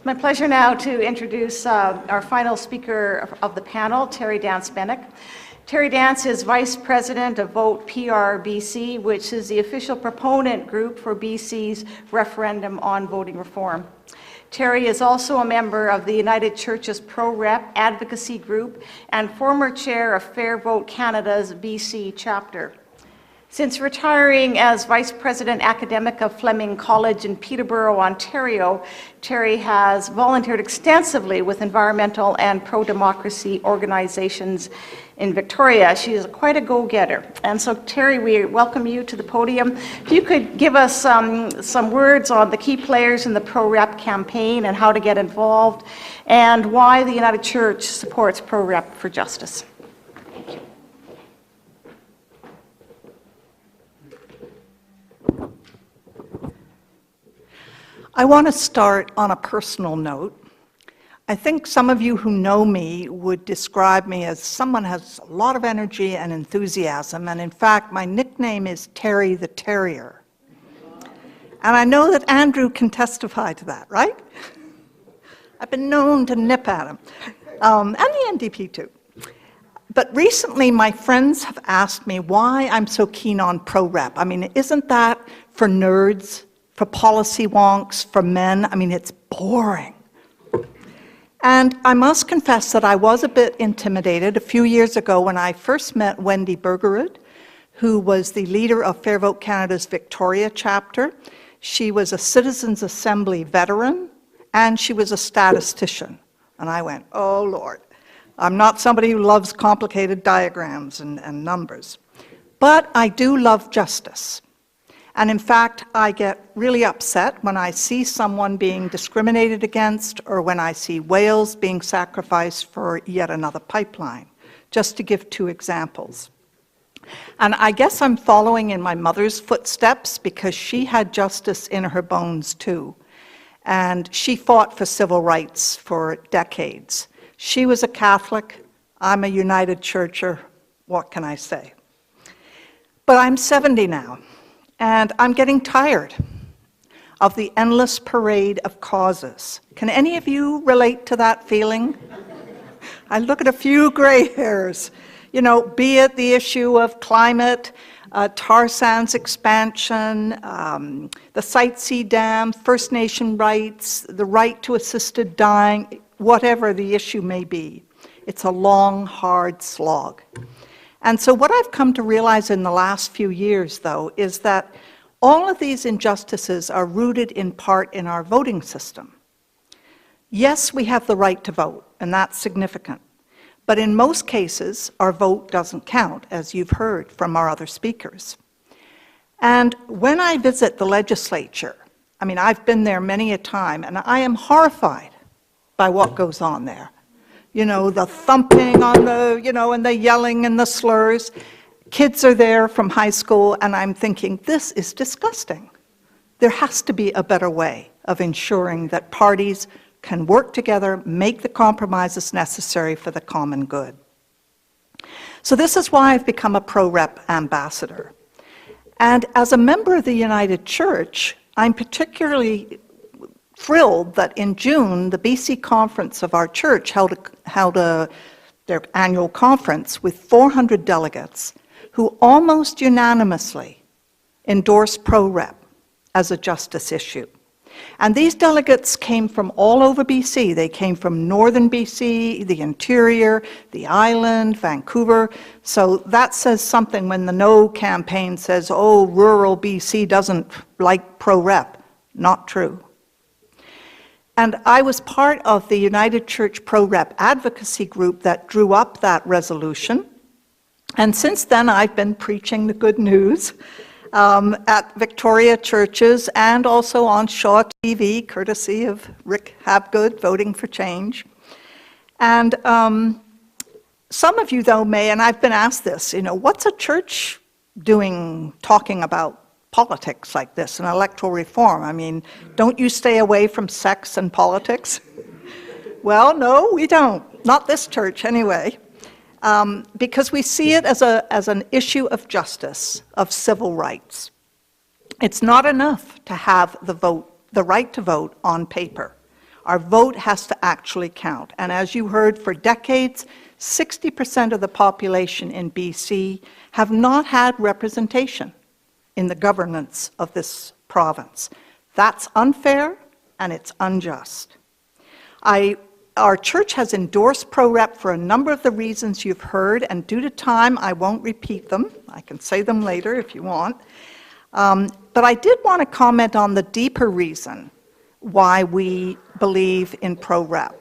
It's my pleasure now to introduce our final speaker of the panel, Terry Dance-Bennink. Terry Dance is Vice President of VotePRBC, which is the official proponent group for BC's referendum on voting reform. Terry is also a member of the United Church's Pro-Rep Advocacy Group and former chair of Fair Vote Canada's BC chapter. Since retiring as Vice President Academic of Fleming College in Peterborough, Ontario, Terry has volunteered extensively with environmental and pro-democracy organizations in Victoria. She is quite a go-getter. And so, Terry, we welcome you to the podium. If you could give us some words on the key players in the Pro-Rep campaign and how to get involved, and why the United Church supports Pro-Rep for Justice. I want to start on a personal note. I think some of you who know me would describe me as someone who has a lot of energy and enthusiasm, and in fact, my nickname is Terry the Terrier. And I know that Andrew can testify to that, right? I've been known to nip at him, and the NDP too. But recently, my friends have asked me why I'm so keen on pro-rep. I mean, isn't that for nerds? For policy wonks, for men? I mean, it's boring. And I must confess that I was a bit intimidated a few years ago when I first met Wendy Bergerud, who was the leader of Fair Vote Canada's Victoria chapter. She was a Citizens Assembly veteran, and she was a statistician. And I went, oh Lord, I'm not somebody who loves complicated diagrams and numbers. But I do love justice. And in fact, I get really upset when I see someone being discriminated against or when I see whales being sacrificed for yet another pipeline, just to give two examples. And I guess I'm following in my mother's footsteps because she had justice in her bones too. And she fought for civil rights for decades. She was a Catholic, I'm a United Churcher, what can I say? But I'm 70 now. And I'm getting tired of the endless parade of causes. Can any of you relate to that feeling? I look at a few gray hairs, you know, be it the issue of climate, tar sands expansion, the Site C Dam, First Nation rights, the right to assisted dying, whatever the issue may be. It's a long, hard slog. And so what I've come to realize in the last few years, though, is that all of these injustices are rooted in part in our voting system. Yes, we have the right to vote, and that's significant. But in most cases, our vote doesn't count, as you've heard from our other speakers. And when I visit the legislature, I mean, I've been there many a time, and I am horrified by what goes on there. You know, the thumping on the, you know, and the yelling and the slurs. Kids are there from high school, and I'm thinking, this is disgusting. There has to be a better way of ensuring that parties can work together, make the compromises necessary for the common good. So this is why I've become a pro-rep ambassador. And as a member of the United Church, I'm particularly thrilled that in June, the BC conference of our church held their annual conference with 400 delegates who almost unanimously endorsed pro-rep as a justice issue. And these delegates came from all over BC. They came from northern BC, the interior, the island, Vancouver. So that says something when the No campaign says, oh, rural BC doesn't like pro-rep. Not true. And I was part of the United Church Pro-Rep Advocacy Group that drew up that resolution. And since then, I've been preaching the good news at Victoria churches and also on Shaw TV, courtesy of Rick Habgood, Voting for Change. And some of you, though, may, and I've been asked this, you know, what's a church doing talking about politics like this and electoral reform? I mean, don't you stay away from sex and politics? Well, no, we don't. Not this church, anyway. Because we see it as an issue of justice, of civil rights. It's not enough to have the right to vote on paper. Our vote has to actually count. And as you heard, for decades, 60% of the population in BC have not had representation in the governance of this province. That's unfair and it's unjust. Our church has endorsed pro-rep for a number of the reasons you've heard, and due to time, I won't repeat them. I can say them later if you want. But I did want to comment on the deeper reason why we believe in pro-rep.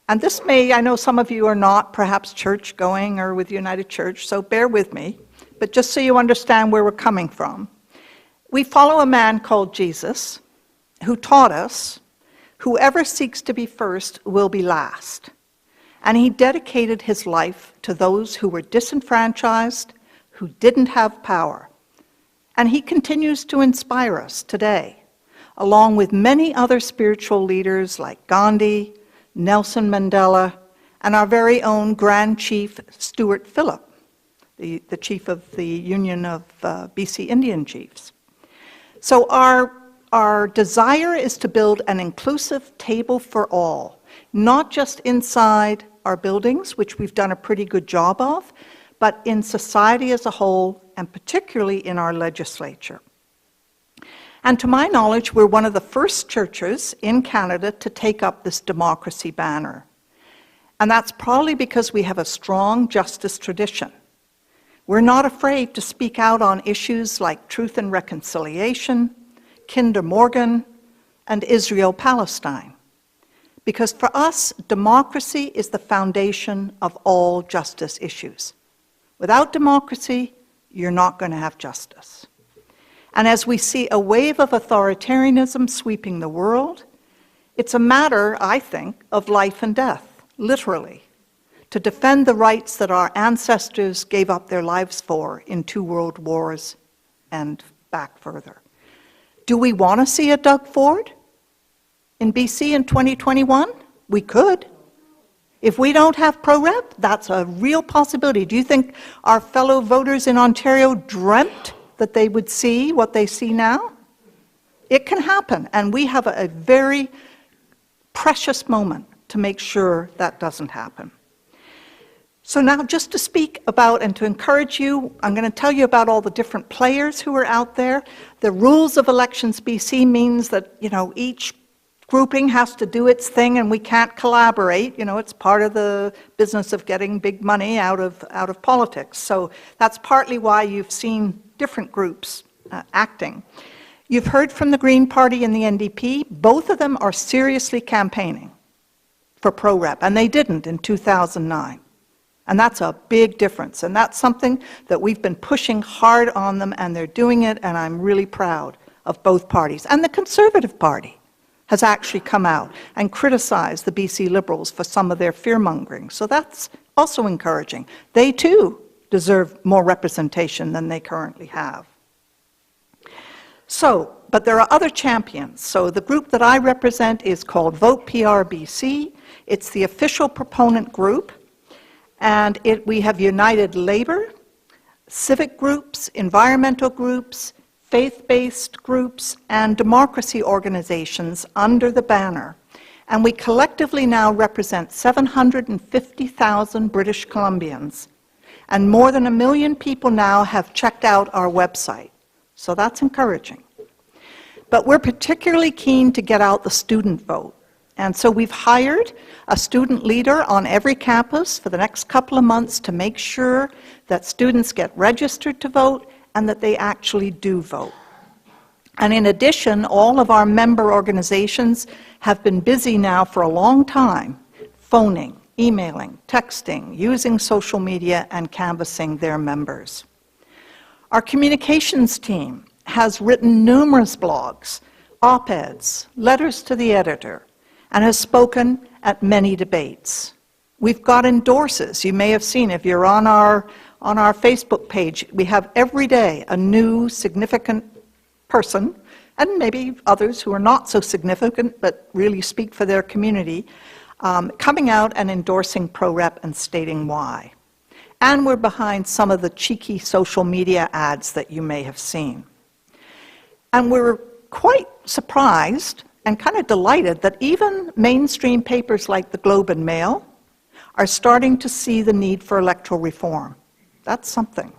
And this may, I know some of you are not perhaps church-going or with United Church, so bear with me. But just so you understand where we're coming from, we follow a man called Jesus who taught us, whoever seeks to be first will be last. And he dedicated his life to those who were disenfranchised, who didn't have power. And he continues to inspire us today, along with many other spiritual leaders like Gandhi, Nelson Mandela, and our very own Grand Chief Stuart Phillip, the chief of the Union of BC Indian Chiefs. So our desire is to build an inclusive table for all, not just inside our buildings, which we've done a pretty good job of, but in society as a whole, and particularly in our legislature. And to my knowledge, we're one of the first churches in Canada to take up this democracy banner. And that's probably because we have a strong justice tradition. We're not afraid to speak out on issues like truth and reconciliation, Kinder Morgan, and Israel-Palestine. Because for us, democracy is the foundation of all justice issues. Without democracy, you're not going to have justice. And as we see a wave of authoritarianism sweeping the world, it's a matter, I think, of life and death, literally, to defend the rights that our ancestors gave up their lives for in 2 world wars and back further. Do we want to see a Doug Ford in BC in 2021? We could. If we don't have pro-rep, that's a real possibility. Do you think our fellow voters in Ontario dreamt that they would see what they see now? It can happen, and we have a very precious moment to make sure that doesn't happen. So now, just to speak about and to encourage you, I'm going to tell you about all the different players who are out there. The rules of Elections BC means that, each grouping has to do its thing and we can't collaborate. It's part of the business of getting big money out of politics. So that's partly why you've seen different groups acting. You've heard from the Green Party and the NDP. Both of them are seriously campaigning for pro-rep, and they didn't in 2009. And that's a big difference, and that's something that we've been pushing hard on them, and they're doing it, and I'm really proud of both parties. And the Conservative Party has actually come out and criticized the BC Liberals for some of their fear-mongering. So that's also encouraging. They too deserve more representation than they currently have. So, but there are other champions. So the group that I represent is called VotePRBC. It's the official proponent group. And we have United Labour, civic groups, environmental groups, faith-based groups, and democracy organizations under the banner. And we collectively now represent 750,000 British Columbians. And more than 1 million people now have checked out our website. So that's encouraging. But we're particularly keen to get out the student vote. And so we've hired a student leader on every campus for the next couple of months to make sure that students get registered to vote and that they actually do vote. And in addition, all of our member organizations have been busy now for a long time, phoning, emailing, texting, using social media, and canvassing their members. Our communications team has written numerous blogs, op-eds, letters to the editor, and has spoken at many debates. We've got endorsers. You may have seen, if you're on our Facebook page, we have every day a new significant person, and maybe others who are not so significant but really speak for their community, coming out and endorsing pro-rep and stating why. And we're behind some of the cheeky social media ads that you may have seen. And we're quite surprised and kind of delighted that even mainstream papers like the Globe and Mail are starting to see the need for electoral reform. That's something.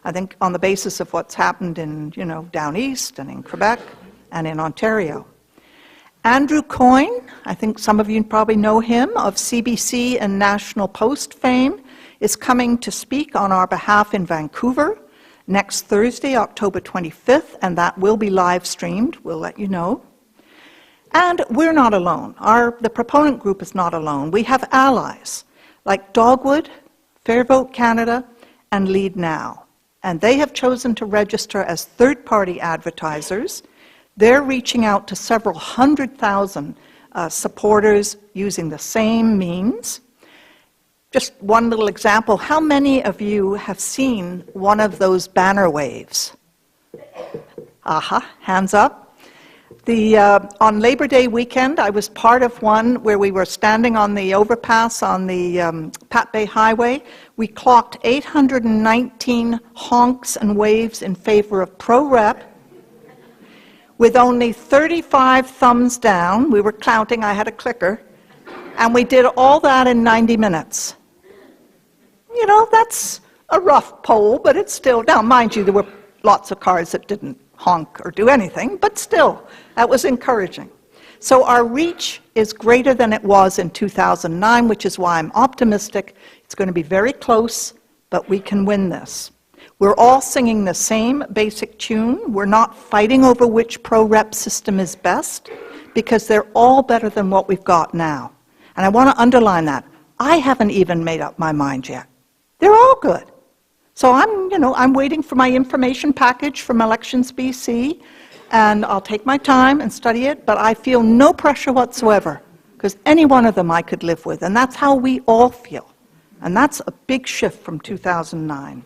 I think on the basis of what's happened in, down east and in Quebec and in Ontario. Andrew Coyne, I think some of you probably know him, of CBC and National Post fame, is coming to speak on our behalf in Vancouver next Thursday, October 25th, and that will be live streamed. We'll let you know. And we're not alone. The proponent group is not alone. We have allies like Dogwood, Fair Vote Canada, and Lead Now. And they have chosen to register as third-party advertisers. They're reaching out to several 100,000 supporters using the same means. Just one little example, how many of you have seen one of those banner waves? Aha, hands up. On Labor Day weekend, I was part of one where we were standing on the overpass on the Pat Bay Highway. We clocked 819 honks and waves in favor of pro-rep, with only 35 thumbs down. We were counting, I had a clicker, and we did all that in 90 minutes. That's a rough poll, but it's still, now mind you, there were lots of cars that didn't honk or do anything, but still, that was encouraging. So our reach is greater than it was in 2009, which is why I'm optimistic. It's going to be very close, but we can win this. We're all singing the same basic tune. We're not fighting over which pro-rep system is best, because they're all better than what we've got now. And I want to underline that. I haven't even made up my mind yet. They're all good. So I'm waiting for my information package from Elections BC, and I'll take my time and study it, but I feel no pressure whatsoever, because any one of them I could live with, and that's how we all feel. And that's a big shift from 2009.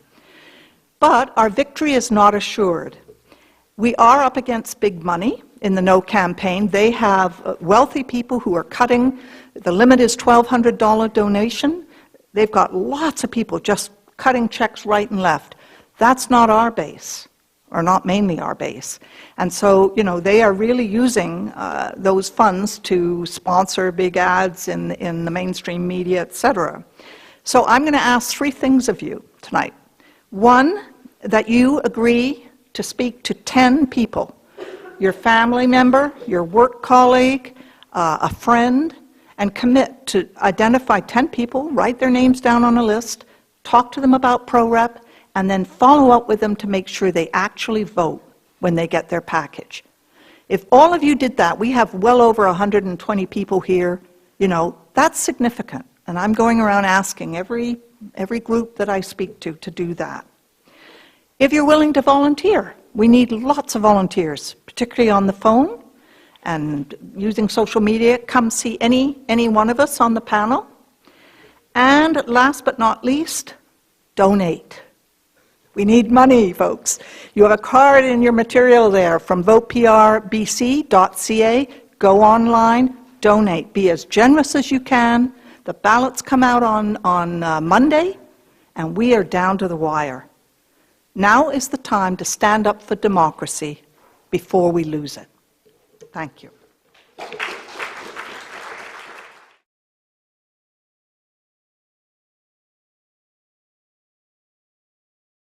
But our victory is not assured. We are up against big money in the No campaign. They have wealthy people who are cutting. The limit is $1,200 donation. They've got lots of people just cutting checks right and left. That's not our base, or not mainly our base. And so, they are really using those funds to sponsor big ads in the mainstream media, etc. So I'm going to ask three things of you tonight. One, that you agree to speak to 10 people, your family member, your work colleague, a friend, and commit to identify 10 people, write their names down on a list, talk to them about pro-rep, and then follow up with them to make sure they actually vote when they get their package. If all of you did that, we have well over 120 people here, that's significant. And I'm going around asking every group that I speak to do that. If you're willing to volunteer, we need lots of volunteers, particularly on the phone and using social media. Come see any one of us on the panel. And last but not least, donate. We need money, folks. You have a card in your material there from VotePRBC.ca. Go online, donate. Be as generous as you can. The ballots come out on Monday, and we are down to the wire. Now is the time to stand up for democracy before we lose it. Thank you.